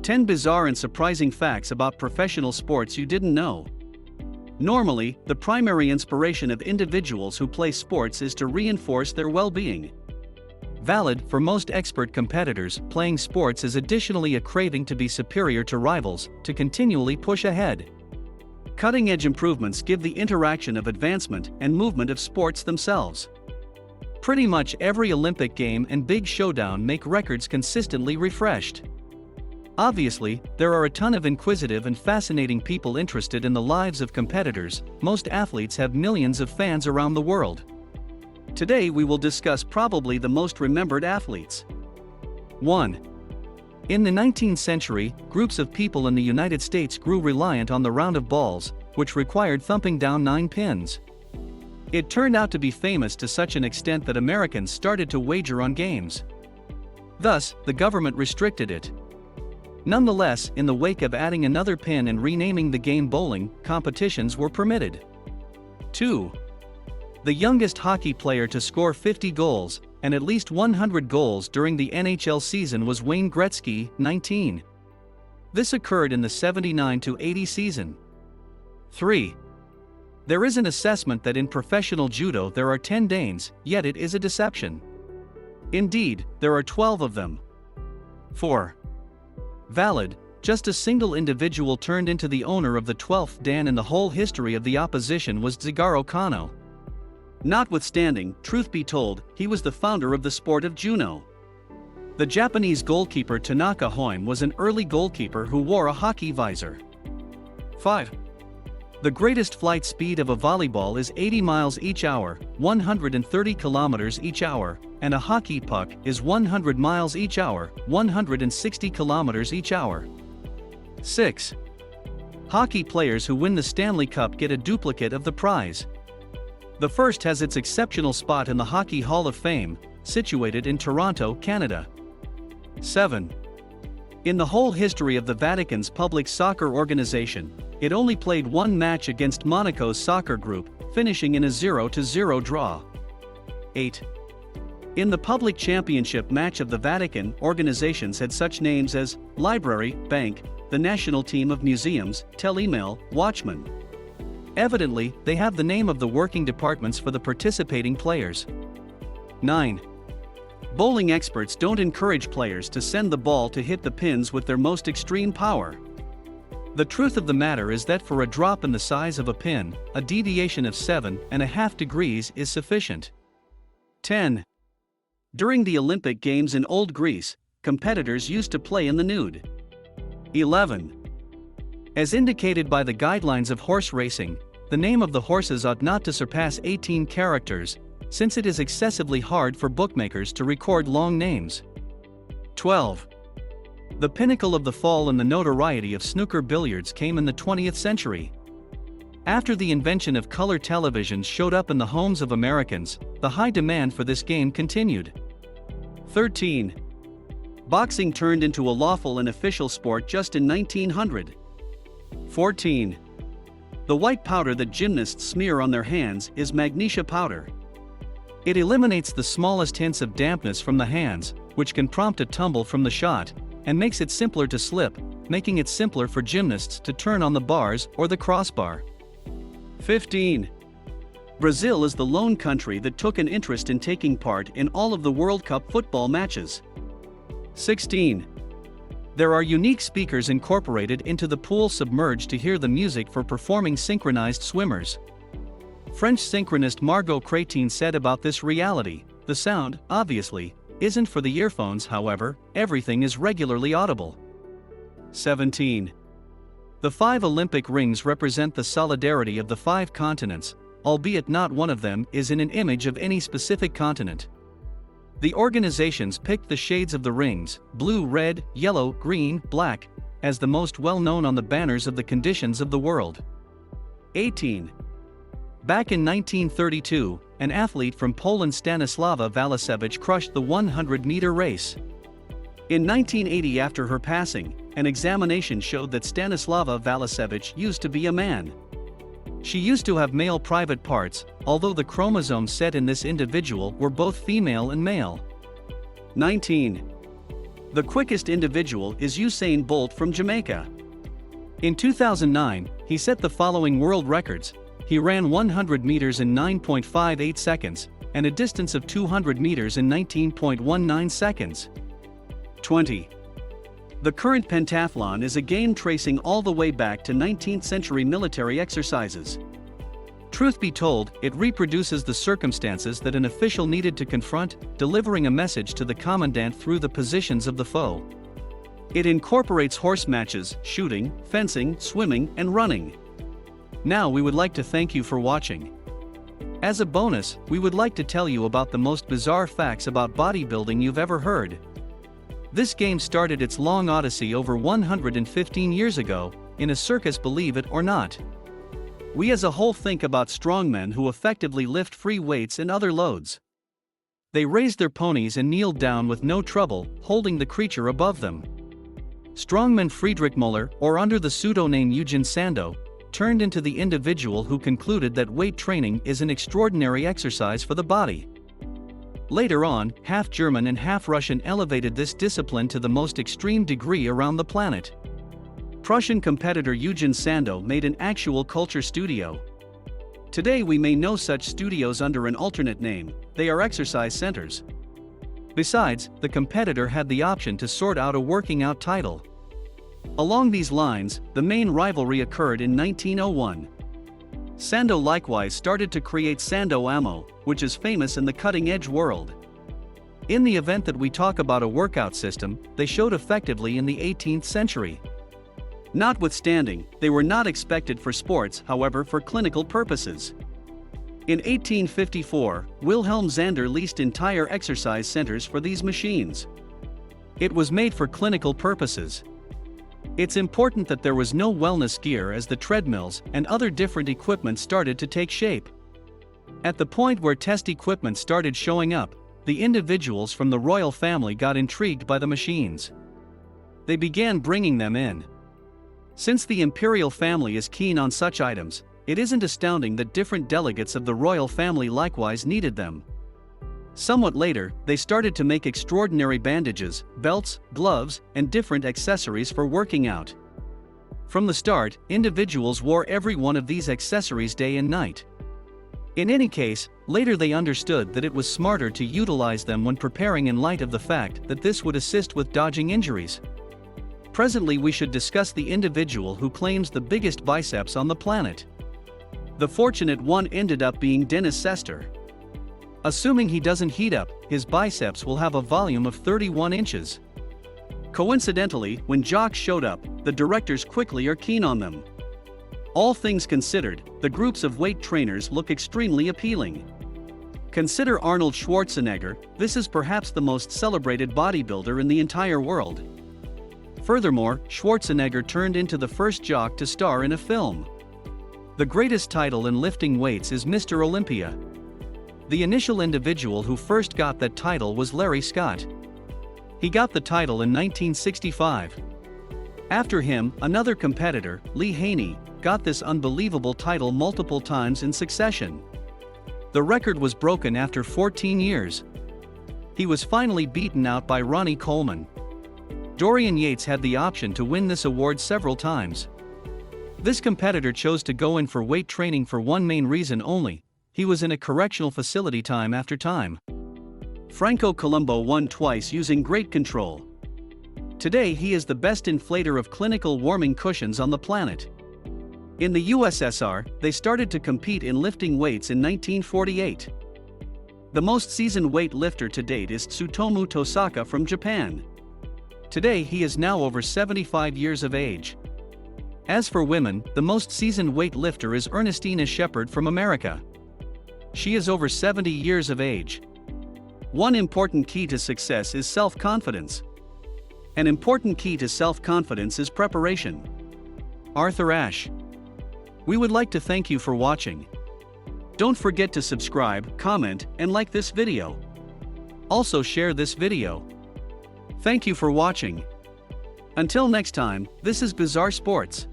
10 bizarre and surprising facts about professional sports you didn't know. Normally, the primary inspiration of individuals who play sports is to reinforce their well-being. Valid for most expert competitors, playing sports is additionally a craving to be superior to rivals, to continually push ahead. Cutting-edge improvements give the interaction of advancement and movement of sports themselves. Pretty much every Olympic game and big showdown make records consistently refreshed. Obviously, there are a ton of inquisitive and fascinating people interested in the lives of competitors. Most athletes have millions of fans around the world. Today we will discuss probably the most remembered athletes. 1. In the 19th century, groups of people in the United States grew reliant on the round of balls, which required thumping down 9 pins. It turned out to be famous to such an extent that Americans started to wager on games. Thus, the government restricted it. Nonetheless, in the wake of adding another pin and renaming the game bowling, competitions were permitted. 2. The youngest hockey player to score 50 goals, and at least 100 goals during the NHL season was Wayne Gretzky, 19. This occurred in the 79-80 season. 3. There is an assessment that in professional judo there are 10 danes, yet it is a deception. Indeed, there are 12 of them. 4. Valid, just a single individual turned into the owner of the 12th dan in the whole history of the opposition was Tsugaru Kano. Notwithstanding, truth be told, he was the founder of the sport of judo. The Japanese goalkeeper Tanaka Hoime was an early goalkeeper who wore a hockey visor. 5. The greatest flight speed of a volleyball is 80 miles each hour, 130 kilometers each hour, and a hockey puck is 100 miles each hour, 160 kilometers each hour. 6. Hockey players who win the Stanley Cup get a duplicate of the prize. The first has its exceptional spot in the Hockey Hall of Fame, situated in Toronto, Canada. 7. In the whole history of the Vatican's public soccer organization, it only played one match against Monaco's soccer group, finishing in a 0-0 draw. 8. In the public championship match of the Vatican, organizations had such names as Library, Bank, the National Team of Museums, Telemail, Watchman. Evidently, they have the name of the working departments for the participating players. 9. Bowling experts don't encourage players to send the ball to hit the pins with their most extreme power. The truth of the matter is that for a drop in the size of a pin, a deviation of 7.5 degrees is sufficient. 10. During the Olympic Games in Old Greece, competitors used to play in the nude. 11. As indicated by the guidelines of horse racing, the name of the horses ought not to surpass 18 characters, since it is excessively hard for bookmakers to record long names. 12. The pinnacle of the fall in the notoriety of snooker billiards came in the 20th century. After the invention of color televisions showed up in the homes of Americans, the high demand for this game continued. 13. Boxing turned into a lawful and official sport just in 1900. 14. The white powder that gymnasts smear on their hands is magnesia powder. It eliminates the smallest hints of dampness from the hands, which can prompt a tumble from the shot, and makes it simpler to slip, making it simpler for gymnasts to turn on the bars or the crossbar. 15. Brazil is the lone country that took an interest in taking part in all of the World Cup football matches. 16. There are unique speakers incorporated into the pool submerged to hear the music for performing synchronized swimmers. French synchronist Margot Crétin said about this reality, "The sound, obviously, isn't for the earphones, however, everything is regularly audible." 17. The 5 Olympic rings represent the solidarity of the 5 continents, albeit not one of them is in an image of any specific continent. The organizations picked the shades of the rings, blue, red, yellow, green, black, as the most well-known on the banners of the conditions of the world. 18. Back in 1932, an athlete from Poland, Stanislawa Wałęsewicz, crushed the 100-meter race. In 1980, after her passing, an examination showed that Stanislawa Wałęsewicz used to be a man. She used to have male private parts, although the chromosomes set in this individual were both female and male. 19. The quickest individual is Usain Bolt from Jamaica. In 2009, he set the following world records. He ran 100 meters in 9.58 seconds, and a distance of 200 meters in 19.19 seconds. 20. The current pentathlon is a game tracing all the way back to 19th century military exercises. Truth be told, it reproduces the circumstances that an official needed to confront, delivering a message to the commandant through the positions of the foe. It incorporates horse matches, shooting, fencing, swimming, and running. Now we would like to thank you for watching. As a bonus, we would like to tell you about the most bizarre facts about bodybuilding you've ever heard. This game started its long odyssey over 115 years ago, in a circus, believe it or not. We as a whole think about strongmen who effectively lift free weights and other loads. They raised their ponies and kneeled down with no trouble, holding the creature above them. Strongman Friedrich Müller, or under the pseudonym Eugen Sandow, turned into the individual who concluded that weight training is an extraordinary exercise for the body. Later on, half German and half Russian elevated this discipline to the most extreme degree around the planet. Prussian competitor Eugen Sandow made an actual culture studio. Today we may know such studios under an alternate name. They are exercise centers. Besides, the competitor had the option to sort out a working out title. Along these lines, the main rivalry occurred in 1901. Sandow likewise started to create Sandow Ammo, which is famous in the cutting-edge world. In the event that we talk about a workout system, they showed effectively in the 18th century. Notwithstanding, they were not expected for sports, however, for clinical purposes. In 1854, Wilhelm Zander leased entire exercise centers for these machines. It was made for clinical purposes. It's important that there was no wellness gear as the treadmills and other different equipment started to take shape. At the point where test equipment started showing up, the individuals from the royal family got intrigued by the machines. They began bringing them in. Since the imperial family is keen on such items, it isn't astounding that different delegates of the royal family likewise needed them. Somewhat later, they started to make extraordinary bandages, belts, gloves, and different accessories for working out. From the start, individuals wore every one of these accessories day and night. In any case, later they understood that it was smarter to utilize them when preparing in light of the fact that this would assist with dodging injuries. Presently we should discuss the individual who claims the biggest biceps on the planet. The fortunate one ended up being Dennis Sester. Assuming he doesn't heat up, his biceps will have a volume of 31 inches. Coincidentally, when jocks showed up, the directors quickly are keen on them. All things considered, the groups of weight trainers look extremely appealing. Consider Arnold Schwarzenegger. This is perhaps the most celebrated bodybuilder in the entire world. Furthermore, Schwarzenegger turned into the first jock to star in a film. The greatest title in lifting weights is Mr. Olympia. The initial individual who first got that title was Larry Scott. He got the title in 1965. After him, another competitor, Lee Haney, got this unbelievable title multiple times in succession. The record was broken after 14 years. He was finally beaten out by Ronnie Coleman. Dorian Yates had the option to win this award several times. This competitor chose to go in for weight training for one main reason only: he was in a correctional facility time after time. Franco Columbu won twice using great control. Today he is the best inflator of clinical warming cushions on the planet. In the USSR, they started to compete in lifting weights in 1948. The most seasoned weight lifter to date is Tsutomu Tosaka from Japan. Today he is now over 75 years of age. As for women, the most seasoned weight lifter is Ernestina Shepherd from America. She is over 70 years of age. One important key to success is self-confidence. An important key to self-confidence is preparation. Arthur Ashe. We would like to thank you for watching. Don't forget to subscribe, comment, and like this video. Also share this video. Thank you for watching. Until next time, this is Bizarre Sports.